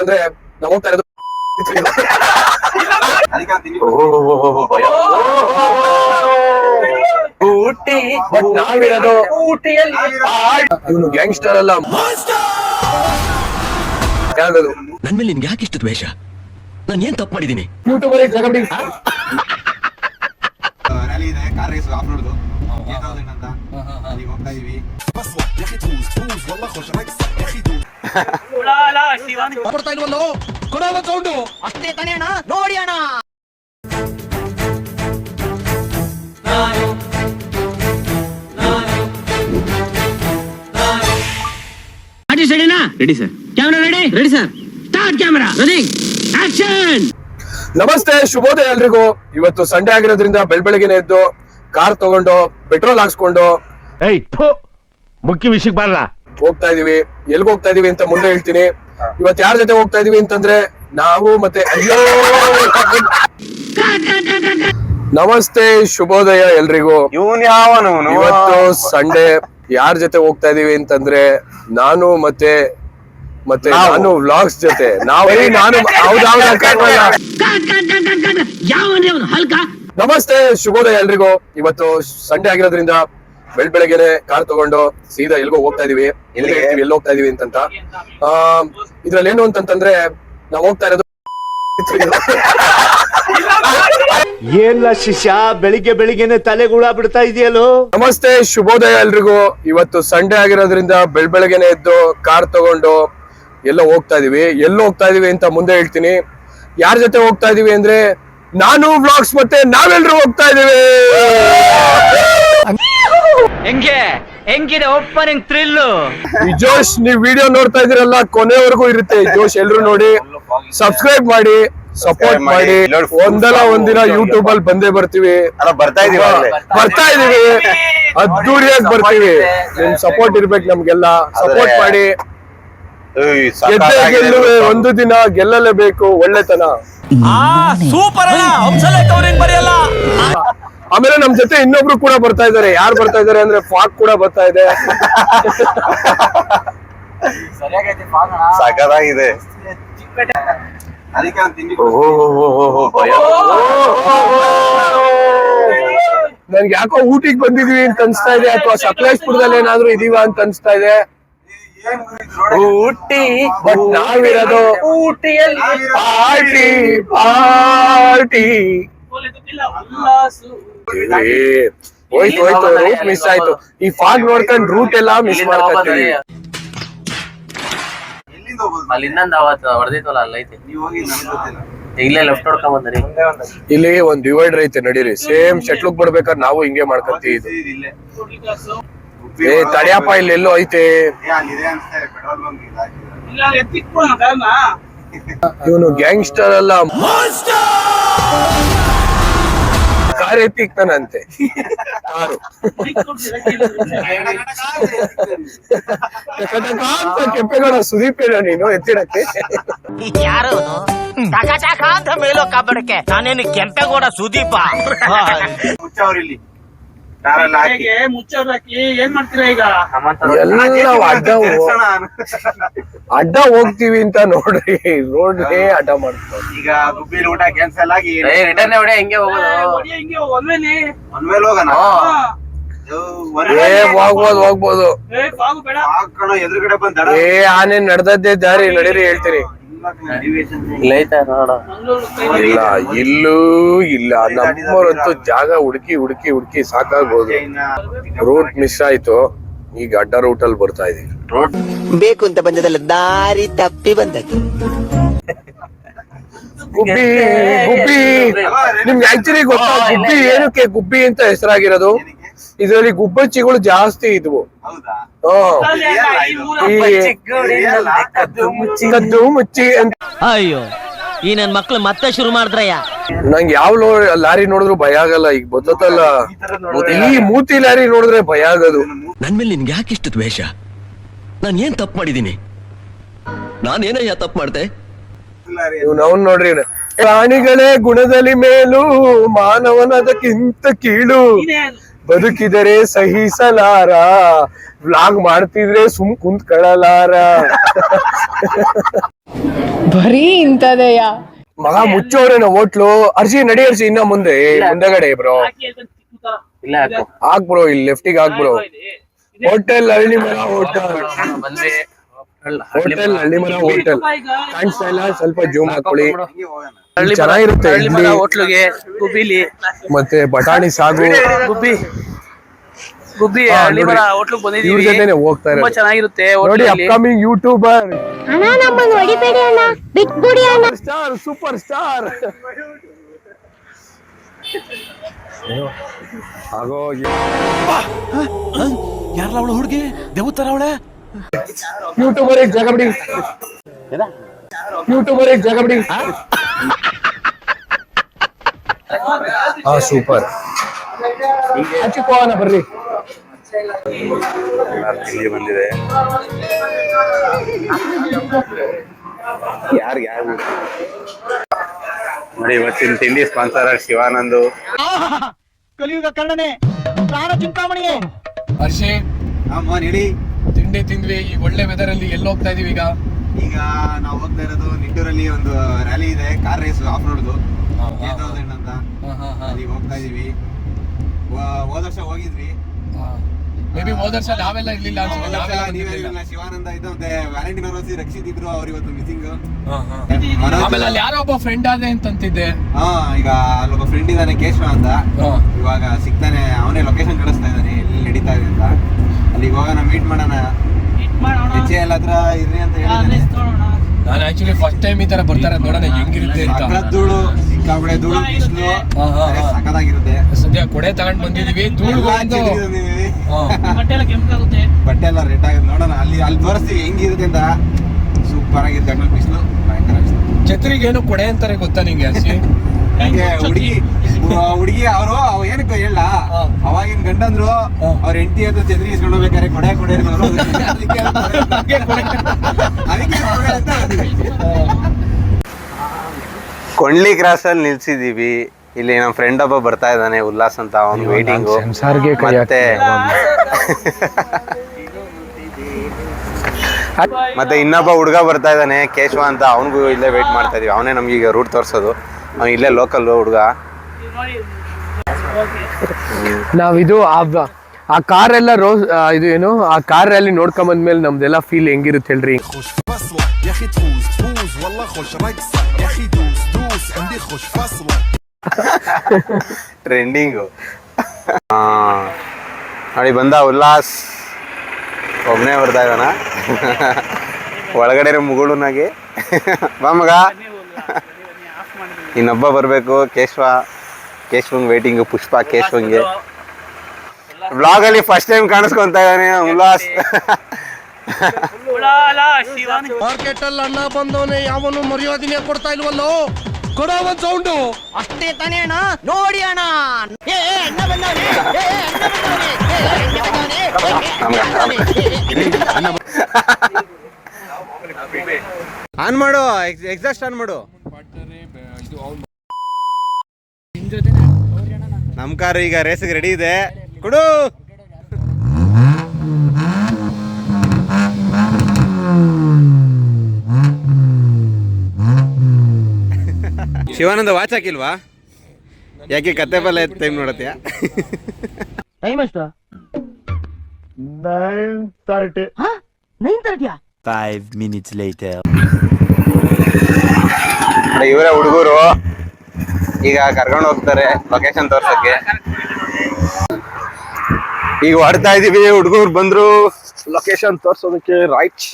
ಅಂತಂದ್ರೆ ನಾವು ಹೋಗ್ತಾ ಇರೋದು ಊಟಿ, ಬಟ್ ನಾವಿರೋದು ಊಟಿಯಲ್ಲಿ. ಇವನು ಗ್ಯಾಂಗ್ಸ್ಟರ್ ಅಲ್ಲ, ನನ್ ಮೇಲೆ ನಿನ್ಗೆ ಯಾಕೆ ಇಷ್ಟು ದ್ವೇಷ? ನಾನು ಏನ್ ತಪ್ಪು ಮಾಡಿದೀನಿ? ಯೂಟ್ಯೂಬರ್ ಅಷ್ಟೇ ತಾನೇ ಅಣ್ಣ, ನೋಡಿ ಅಣ್ಣ. Ready sir. Camera ready? Ready sir. Start camera running action. ನಮಸ್ತೆ, ಶುಭೋದಯ ಎಲ್ರಿಗೂ. ಇವತ್ತು ಸಂಡೇ ಆಗಿರೋದ್ರಿಂದ ಬೆಳಬೆಳಗ್ಗೆನೆ ಎದ್ದು ಕಾರ್ ತಗೊಂಡು ಪೆಟ್ರೋಲ್ ಹಾಕ್ಸ್ಕೊಂಡು ಮುಖ್ಯ ವಿಷಯಕ್ಕೆ ಬರಲ್ಲ ಹೋಗ್ತಾ ಇದೀವಿ. ಎಲ್ಗ್ ಹೋಗ್ತಾ ಇದೀವಿ ಅಂತ ಮುಂದೆ ಹೇಳ್ತೀನಿ. ಇವತ್ತು ಯಾರ ಜೊತೆ ಹೋಗ್ತಾ ಇದೀವಿ ಅಂತಂದ್ರೆ ನಾವು ಮತ್ತೆ ಅಯ್ಯೋ ನಮಸ್ತೆ, ಶುಭೋದಯ ಎಲ್ರಿಗೂ. ಇವತ್ತು ಸಂಡೇ. ಯಾರ ಜೊತೆ ಹೋಗ್ತಾ ಇದೀವಿ ಅಂತಂದ್ರೆ ನಾನು ಮತ್ತೆ ನಾನು ವ್ಲಾಗ್ಸ್ ಜೊತೆ. ನಾನು ನಮಸ್ತೆ, ಶುಭೋದಯ ಎಲ್ರಿಗೂ. ಇವತ್ತು ಸಂಡೇ ಆಗಿರೋದ್ರಿಂದ ಬೆಳಬೆಳಗ್ಗೆನೆ ಕಾರ್ ತಗೊಂಡು ಸೀದಾ ಎಲ್ಗೋ ಹೋಗ್ತಾ ಇದೀವಿ. ಎಲ್ಲಿ ಹೋಗ್ತಾ ಇದೀವಿ ಅಂತಂತ ಇದ್ರಲ್ಲಿ ಏನು ಅಂತಂದ್ರೆ ನಾವು ಹೋಗ್ತಾ ಇರೋದು ಏನ್ಲ ಶಿಷ್ಯ, ಬೆಳಿಗ್ಗೆನೆ ತಲೆಗುಳ ಬಿಡ್ತಾ ಇದೆಯಲ್ಲೋ. ನಮಸ್ತೆ, ಶುಭೋದಯ ಎಲ್ರಿಗೂ. ಇವತ್ತು ಸಂಡೇ ಆಗಿರೋದ್ರಿಂದ ಬೆಳಬೆಳಗ್ಗೆನೆ ಎದ್ದು ಕಾರ್ ತಗೊಂಡು ಎಲ್ಲೋ ಹೋಗ್ತಾ ಇದೀವಿ. ಹೋಗ್ತಾ ಇದೀವಿ ಅಂತ ಮುಂದೆ ಹೇಳ್ತೀನಿ. ಯಾರ ಜೊತೆ ಹೋಗ್ತಾ ಇದೀವಿ ಅಂದ್ರೆ ನಾನು ವ್ಲಾಗ್ಸ್ ಮತ್ತೆ ನಾವೆಲ್ಲರೂ ಹೋಗ್ತಾ ಇದೀವಿ. ಹೆಂಗಿದೆ ಓಪನಿಂಗ್ ಥ್ರಿಲ್? ಈ ಜೋಶ್ ನೀವ್ ವಿಡಿಯೋ ನೋಡ್ತಾ ಇದೀರಲ್ಲ, ಕೊನೆವರೆಗೂ ಇರುತ್ತೆ ಈ ಜೋಶ್. ಎಲ್ರು ನೋಡಿ, ಸಬ್ಸ್ಕ್ರೈಬ್ ಮಾಡಿ, ಸಪೋರ್ಟ್ ಮಾಡಿ. ಒಂದಲ್ಲ ಒಂದಿನ ಯೂಟ್ಯೂಬ್ ಅಲ್ಲಿ ಬಂದೇ ಬರ್ತೀವಿ, ಬರ್ತಾ ಇದೀವಿ, ಅದ್ದೂರಿಯಾಗಿ ಬರ್ತೀವಿ. ನಿಮ್ ಸಪೋರ್ಟ್ ಇರ್ಬೇಕು ನಮ್ಗೆಲ್ಲ. ಸಪೋರ್ಟ್ ಮಾಡಿ. ಗೆಲ್ಲುವೆ ಒಂದು ದಿನ, ಗೆಲ್ಲಲೇಬೇಕು ಒಳ್ಳೆತನ. ಆಮೇಲೆ ನಮ್ ಜೊತೆ ಇನ್ನೊಬ್ರು ಕೂಡ ಬರ್ತಾ ಇದಾರೆ. ಯಾರು ಬರ್ತಾ ಇದಾರೆ ಅಂದ್ರೆ ಫಾಗ್ ಕೂಡ ಬರ್ತಾ ಇದೆ. ಸಾಕಾಗಿದೆ. ನನ್ಗೆ ಯಾಕೋ ಊಟಿಗೆ ಬಂದಿದ್ವಿ ಅಂತ ಅನ್ಸ್ತಾ ಇದೆ, ಅಥವಾ ಸಕಲೇಶ್ಪುರದಲ್ಲಿ ಏನಾದ್ರು ಇದೀವ ಅಂತ ಅನ್ಸ್ತಾ ಇದೆ. ಊಟಿ, ಬಟ್ ನಾವಿರೋದು ಊಟಿಯಲ್ಲಿ. ಪಾರ್ಟಿ ಹೋಯ್ತು, ರೂಟ್ ಮಿಸ್ ಆಯ್ತು. ಈ ಫಾಗ್ ನೋಡ್ಕೊಂಡ್ ರೂಟ್ ಎಲ್ಲ ಮಿಸ್ ಮಾಡ್ಕೊತೀವಿ. ಅಲ್ಲಿ ಇನ್ನೊಂದು ಅವತ್ತು ಹೊಡೆದಿತ್ತಲ್ಲ, ಅಲ್ಲಿ ಐತೆ. ಇಲ್ಲೇ ಲೆಫ್ಟ್ ಹೊಡ್ಕೊಂಡ್ ಬಂದ್ರಿ. ಇಲ್ಲಿ ಒಂದ್ ಡಿವೈಡರ್ ಐತೆ, ನಡೀರಿ. ಸೇಮ್ ಶೆಟ್ಲುಕ್ ಬರ್ಬೇಕಾದ್ರೆ ನಾವು ಹಿಂಗೆ ಮಾಡ್ಕೊಂತೀವಿ. ತಡಿಯಪ್ಪ, ಇಲ್ಲಿ ಎಲ್ಲೋ ಐತೆ. ಇವನು ಗ್ಯಾಂಗ್ಸ್ಟರ್ ಅಲ್ಲ, ಕಾರ್ ಎತ್ತಿಕ್ತಾನಂತೆ. ಕಾರು ಕೆಂಪೇಗೌಡ ಸುದೀಪೇನ ನೀನು ಎತ್ತಿಡಕ್ಕೆ? ಯಾರು ಅಂತ ಮೇಲೋ ಕಾಬಡಕ್ಕೆ? ನಾನೇನು ಕೆಂಪೇಗೌಡ ಸುದೀಪ? ಅಡ್ಡ ಹೋಗ್ತೀವಿ ಅಂತ ನೋಡ್ರಿ, ರೋಡ್ಗೆ ಅಡ್ಡ ಮಾಡ್ತಾರೆ. ಈಗ ಗುಬ್ಬಿಲಿ ಊಟ ಕ್ಯಾನ್ಸಲ್ ಆಗಿ ರಿಟರ್ನ್ ಹೊಡೆ, ಹಿಂಗೆ ಹೋಗೋದು. ಹೋಗ್ಬೋದು. ಎದುರುಗಡೆ ಬಂದ ಆನೆ ನಡ್ದದ್ದೇ ದಾರಿ, ನಡೀರಿ ಹೇಳ್ತೀನಿ. ಇಲ್ಲ, ಇಲ್ಲೂ ಇಲ್ಲ. ನಮ್ಮವರಂತೂ ಜಾಗ ಹುಡುಕಿ ಸಾಕಾಗೋದು. ರೂಟ್ ಮಿಸ್ ಆಯ್ತು. ಈಗ ಅಡ್ಡ ರೂಟ್ ಅಲ್ಲಿ ಬರ್ತಾ ಇದೀವಿ. ಬೇಕು ಅಂತ ಬಂದದಲ್ಲ, ದಾರಿ ತಪ್ಪಿ ಬಂದದ್ದು. ಗುಬ್ಬಿ ನಿಮ್ಗೆ ಆಕ್ಚುಲಿ ಗೊತ್ತಾ ಗುಬ್ಬಿ ಏನಕ್ಕೆ ಗುಬ್ಬಿ ಅಂತ ಹೆಸರಾಗಿರೋದು? ಇದರಲ್ಲಿ ಗುಬ್ಬಚ್ಚಿಗಳು ಜಾಸ್ತಿ ಇದ್ವು. ಕದ್ದು ಮುಚ್ಚಿ ಅಂತ. ಅಯ್ಯೋ, ಈ ನನ್ ಮಕ್ಳು ಮತ್ತೆ ಶುರು ಮಾಡಿದ್ರಯ್ಯ. ನಂಗೆ ಯಾವ ಲಾರಿ ನೋಡಿದ್ರು ಭಯ ಆಗಲ್ಲ. ಈಗ ಗೊತ್ತಲ್ಲ, ಈ ಮೂತಿ ಲಾರಿ ನೋಡಿದ್ರೆ ಭಯ ಆಗೋದು. ನನ್ ಮೇಲೆ ನಿನ್ಗೆ ಯಾಕೆ ಇಷ್ಟು ದ್ವೇಷ? ನಾನು ಏನ್ ತಪ್ಪು ಮಾಡಿದೀನಿ? ನಾನೇನಯ್ಯ ತಪ್ಪು ಮಾಡ್ದೆ? ನಾವು ನೋಡ್ರಿ, ಪ್ರಾಣಿಗಳೇ ಗುಣದಲ್ಲಿ ಮೇಲು, ಮಾನವನದಕ್ಕಿಂತ ಕೀಳು, ಬದುಕಿದರೆ ಸಹಿಸಲಾರ, ವ್ಲಾಗ್ ಮಾಡ್ತಿದ್ರೆ ಸುಮ್ ಕುಂತ್ಕೊಳ್ಳಲಾರ. ಬರೀ ಇಂಥದೆಯಾ? ಮಗ ಮುಚ್ಚೋರೇನೋ ಹೋಟ್ಲು. ಅರ್ಸಿ ನಡಿ ಅರ್ಸಿ ಇನ್ನ ಮುಂದೆಗಡೆ ಬ್ರೋ. ಇಲ್ಲ ಹಾಕು. ಹಾಕ್ ಬ್ರೋ, ಇಲ್ಲಿ ಲೆಫ್ಟಿಗೆ ಹಾಕ್ ಬ್ರೋ. ಹೋಟೆಲ್ ಹಳ್ಳಿ ಮರ ಹೋಟೆಲ್. ಬಂದ್ವಿ ಹೋಟೆಲ್ ಹಳ್ಳಿ ಮರ ಹೋಟೆಲ್ ಕಾಣಿಸ್ತಾ ಇಲ್ಲ, ಸ್ವಲ್ಪ ಜೂಮ್ ಹಾಕೊಳ್ಳಿ. ಹಳ್ಳಿ ಚೆನ್ನಾಗಿರುತ್ತೆ ಇಡ್ಲಿ ಹೋಟ್ಲಿಗೆ ಗುಬ್ಬಿಲಿ ಮತ್ತೆ ಬಟಾಣಿ ಸಾಗು. ಗುಬ್ಬಿ ಹಾ, ಹಳ್ಳಿ ನೋಡಿ. ಮರ ಹೋಟ್ಲಿಗೆ ಇವ್ರ ಬಂದಿದೀವಿ. ಜೊತೆನೆ ಹೋಗ್ತಾ ತುಂಬಾ ಇರೋದು. ಚೆನ್ನಾಗಿರುತ್ತೆ ನೋಡಿ ಹೋಟ್ಲಲ್ಲಿ. ಅಪ್ಕಮಿಂಗ್ ಯೂಟ್ಯೂಬರ್ ಅಣ್ಣ ನಮ್ಮನ್ನು ಹೊಡಿಬೇಡಿ ಅಣ್ಣ, ಬಿಟ್ಬಿಡಿ ಅಣ್ಣ. Star, super star. ಆಗೋ ಯಾರಲ್ಲ ಅವಳು ಹುಡುಗಿ ದೇವತರ ಅವಳೆ ಯೂಟ್ಯೂಬರ್ ಜಾಗ ಬಿಡಿ, ಯೂಟ್ಯೂಬರ್ ಜಾಗ ಬಿಡಿ. ಹಾ ಸೂಪರ್. ಹಚ್ಚಿಕೋಣ ಬರ್ರಿ. ಇಲ್ಲಿ ಬಂದಿದೆ. ಯಾರು ನೋಡಿ, ಇವತ್ತಿನ ತಿಂಡಿ ಸ್ಪಾನ್ಸರ್ ಶಿವಾನಂದು. ಹರ್ಷಿ ಹೇಳಿ. ತಿಂಡಿ ತಿಂದ್ವಿ. ಈ ಒಳ್ಳೆ ವೆದರ್ ಅಲ್ಲಿ ಎಲ್ಲಿ ಹೋಗ್ತಾ ಇದೀವಿ ಈಗ? ಈಗ ನಾವು ಹೋಗ್ತಾ ಇರೋದು ನಿಟ್ಟೂರಲ್ಲಿ ಒಂದು ರ್ಯಾಲಿ ಇದೆ, ಕಾರ್ ರೇಸ್ ಆಫ್ ರೋಡ್ದು 8000 ಅಂತ. ಅಲ್ಲಿಗೆ ಹೋಗ್ತಾ ಇದೀವಿ. ಹೋದ ವರ್ಷ ಹೋಗಿದ್ವಿ. ಮೇ ಬಿ ಹೋದ ವರ್ಷ ನಾವೆಲ್ಲ ಇರ್ಲಿಲ್ಲ ಅನ್ಸುತ್ತೆ. ಹೋದ ವರ್ಷ ನಾವೆಲ್ಲ ನೀವೇ ಬಂದಿರ್ಲಿಲ್ಲ. ಇರ್ಲಿಲ್ಲ, ಶಿವಾನಂದ ಇದ್ದು ಮತ್ತೆ ವ್ಯಾಲೆಂಟಿನ್ ರೋಸಿ ರಕ್ಷಿತ್ ಇದ್ರು, ಅವ್ರು ಇವತ್ತು ಮಿಸ್ಸಿಂಗ್. ಆಮೇಲೆ ಅಲ್ಲಿ ಯಾರೋ ಒಬ್ಬ ಫ್ರೆಂಡ್ ಆದೆ ಅಂತಂತಿದ್ದೆ. ಹಾ, ಈಗ ಅಲ್ಲೊಬ್ಬ ಫ್ರೆಂಡ್ ಇದ್ದಾನೆ ಕೇಶವ ಅಂತ, ಇವಾಗ ಸಿಗ್ತಾನೆ. ಅವನೇ ಲೊಕೇಶನ್ ಕಳಿಸ್ತಾ ಇದ್ದಾನೆ ಎಲ್ಲಿ ನಡೀತಾ ಇದೆ ಅಂತ. ಅಲ್ಲಿಗೆ ಹೋಗೋಣ, ಮೀಟ್ ಮಾಡೋಣ. ಹೆಜ್ಜೆ ಎಲ್ಲ ಹತ್ರ ಇರ್ರಿ ಅಂತ ಹೇಳಿದ್ದಾನೆ. ನಾನು ಆಕ್ಚುಲಿ ಫಸ್ಟ್ ಟೈಮ್ ಈ ತರ ಬರ್ತಾರೆ, ನೋಡೋಣ ಹೆಂಗಿರುತ್ತೆ ಅಂತ. ಸಖತ್ ಧೂಳು, ಸಿಕ್ಕಾಪಟ್ಟೆ ಧೂಳು, ಬಿಸಿಲು ಸಖತ್ತಾಗಿರುತ್ತೆ. ಸದ್ಯ ಕೊಡೆ ತಗೊಂಡ್ ಬಂದಿದೀವಿ. ಧೂಳು ಬಟ್ಟೆ ಎಲ್ಲ ರೆಡ್ ಆಗುತ್ತೆ. ನೋಡೋಣ, ಅಲ್ಲಿ ತೋರಿಸ್ತೀವಿ ಹೆಂಗಿರುತ್ತೆ ಅಂತ. ಸೂಪರ್ ಆಗಿರುತ್ತೆ. ಗಂಟಲು ಬಿಸಿಲು, ಭಯಂಕರ ಬಿಸಿಲು. ಛತ್ರಿಗೆ ಏನು ಕೊಡೆ ಅಂತಾರೆ ಗೊತ್ತಾ ನಿಂಗೆ ಹರ್ಷಿ? ಹಂಗೆ ಹುಡುಗಿ ಅವರು ಏನಕ್ಕೆ ಹೇಳ, ಅವಾಗಿನ ಗಂಡಂದ್ರು ಅವ್ರ ಹೆಂಡತಿ ಹತ್ರ ಛತ್ರಿ ಇಸ್ಕೊಂಡು ಹೋಗ್ಬೇಕಾರೆ ಕೊಡೆ ಕೊಡೆ ಅನ್ನೋರು. ಅದಕ್ಕೆ ಕೊಡೆ ಅಂತ ಕೊಂಡ್ಲಿ ಕ್ರಾಸ್ ಅಲ್ಲಿ ನಿಲ್ಸಿದೀವಿ. ಇಲ್ಲಿ ನಮ್ಮ ಫ್ರೆಂಡ್ ಒಬ್ಬ ಬರ್ತಾ ಇದ್ದಾನೆ, ಉಲ್ಲಾಸ್ ಅಂತ. ಅವ್ನು ವೇಟಿಂಗು. ಮತ್ತೆ ಇನ್ನೊಬ್ಬ ಹುಡುಗ ಬರ್ತಾ ಇದ್ದಾನೆ, ಕೇಶವ ಅಂತ. ಅವನಿಗೂ ಇಲ್ಲೇ ವೇಟ್ ಮಾಡ್ತಾ ಇದೀವಿ. ಅವನೇ ನಮ್ಗೆ ಈಗ ರೂಟ್ ತೋರಿಸೋದು. ಅವ್ನು ಇಲ್ಲೇ ಲೋಕಲ್ ಹುಡುಗ. ನಾವಿದು ಆ ಕಾರ್ ಎಲ್ಲ ಇದು ಏನು, ಆ ಕಾರ್ ರ್ಯಾಲಿ ನೋಡ್ಕೊಂಡ್ ಬಂದ್ಮೇಲೆ ನಮ್ದೆಲ್ಲ ಫೀಲ್ ಹೆಂಗಿರುತ್ತೆ ಹೇಳ್ರಿ? ಟ್ರೆಂಡಿಂಗು. ನೋಡಿ ಬಂದ ಉಲ್ಲಾಸ್, ಒಬ್ಬನೇ ಬರ್ತಾ ಇದ್ದಾನ. ಒಳಗಡೆ ಮುಗುಳುನಾಗೆ ಬಾ ಮಗ. ಇನ್ನೊಬ್ಬ ಬರಬೇಕು, ಕೇಶವಂಗ್ ವೇಟಿಂಗು. ಪುಷ್ಪ ಕೇಶವಂಗೆ ಬ್ಲಾಗ್ ಅಲ್ಲಿ ಫಸ್ಟ್ ಟೈಮ್ ಕಾಣಿಸ್ಕೊಂತ ಇದ್ದಾನೆ ಉಲ್ಲಾಸ್. ಮಾರ್ಕೆಟ್ ಅಲ್ಲಿ ಅಣ್ಣ ಬಂದವನೇ ಯಾವನು ಮರ್ಯಾದಿನೇ ಕೊಡ್ತಾ ಇಲ್ವಲ್ಲೋ. ಕೊಡೋ ಒಂದ್ ಸೌಂಡು. ಅಷ್ಟೇ ತಾನೇ ಅಣ್ಣ, ನೋಡಿ ಅಣ್ಣ. ಏ ಅಣ್ಣ ಬಂದವನೇ, ಏ ಅಣ್ಣ ಬಂದವನೇ, ಏ ಅಣ್ಣ ಬಂದವನೇ. ಆನ್ ಮಾಡು, ಎಕ್ಸಾಸ್ಟ್ ಆನ್ ಮಾಡು. ನಮ್ ಕಾರು ಈಗ ರೇಸಿಗೆ ರೆಡಿ ಇದೆ. ಕೊಡು. ಶಿವಾನಂದ ವಾಚ್ ಹಾಕಿಲ್ವಾ? ಯಾಕೆ ಕತ್ತೆ ಪಲ್ಲೆ ಟೈಮ್ ನೋಡತ್ತೀಯ? ಟೈಮ್ ಎಷ್ಟು? 9:30. 9:30. 5 minutes later. ಇವರೇ ಹುಡುಗರು, ಈಗ ಕರ್ಕೊಂಡು ಹೋಗ್ತಾರೆ ಲೊಕೇಶನ್ ತೋರ್ಸಕ್ಕೆ. ಈಗ ಹೊಡ್ತಾ ಇದೀವಿ, ಹುಡುಗರು ಬಂದ್ರು ಲೊಕೇಶನ್ ತೋರ್ಸೋದಕ್ಕೆ. ರೈಟ್.